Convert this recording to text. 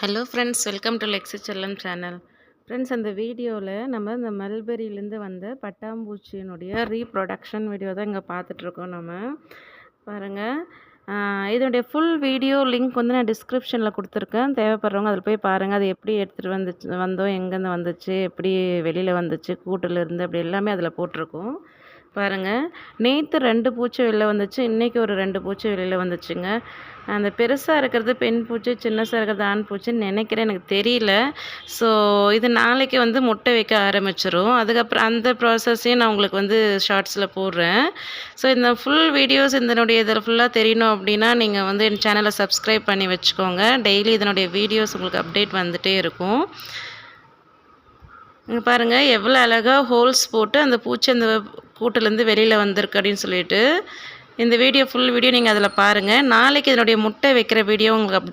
Hello friends, welcome to Lexi செல்லம் channel. Friends, அந்த வீடியோவில் நம்ம இந்த மல்பெரியிலேருந்து வந்த பட்டாம்பூச்சியினுடைய ரீப்ரொடக்ஷன் வீடியோ தான் இங்கே பார்த்துட்ருக்கோம். நம்ம பாருங்கள், இதனுடைய ஃபுல் வீடியோ லிங்க் வந்து நான் டிஸ்கிரிப்ஷனில் கொடுத்துருக்கேன். தேவைப்படுறவங்க அதில் போய் பாருங்கள். அது எப்படி எடுத்துகிட்டு வந்தோம், எங்கேருந்து வந்துச்சு, எப்படி வெளியில் வந்துச்சு, கூட்டிலேருந்து, அப்படி எல்லாமே அதில் போட்டிருக்கோம். பாருங்கள், நேற்று 2 பூச்சி வெளில வந்துச்சு, இன்றைக்கி ஒரு 2 பூச்சி வெளியில் வந்துச்சுங்க. அந்த பெருசாக இருக்கிறது பெண் பூச்சி, சின்னசாக இருக்கிறது ஆண் பூச்சின்னு நினைக்கிறேன், எனக்கு தெரியல. ஸோ இது நாளைக்கு வந்து முட்டை வைக்க ஆரம்பிச்சிரும். அதுக்கப்புறம் அந்த ப்ராசஸையும் நான் உங்களுக்கு வந்து ஷார்ட்ஸில் போடுறேன். ஸோ இந்த ஃபுல் வீடியோஸ் இதனுடைய இதில் ஃபுல்லாக தெரியணும் அப்படின்னா நீங்கள் வந்து என் சேனலை சப்ஸ்கிரைப் பண்ணி வச்சுக்கோங்க. டெய்லி இதனுடைய வீடியோஸ் உங்களுக்கு அப்டேட் வந்துகிட்டே இருக்கும். இங்கே பாருங்கள், எவ்வளோ அழகாக ஹோல்ஸ் போட்டு அந்த பூச்சி அந்த கூட்டிலேருந்து வெளியில் வந்திருக்கு அப்படின்னு சொல்லிட்டு. இந்த வீடியோ ஃபுல் வீடியோ நீங்கள் அதில் பாருங்கள். நாளைக்கு இதனுடைய முட்டை வைக்கிற வீடியோ உங்களுக்கு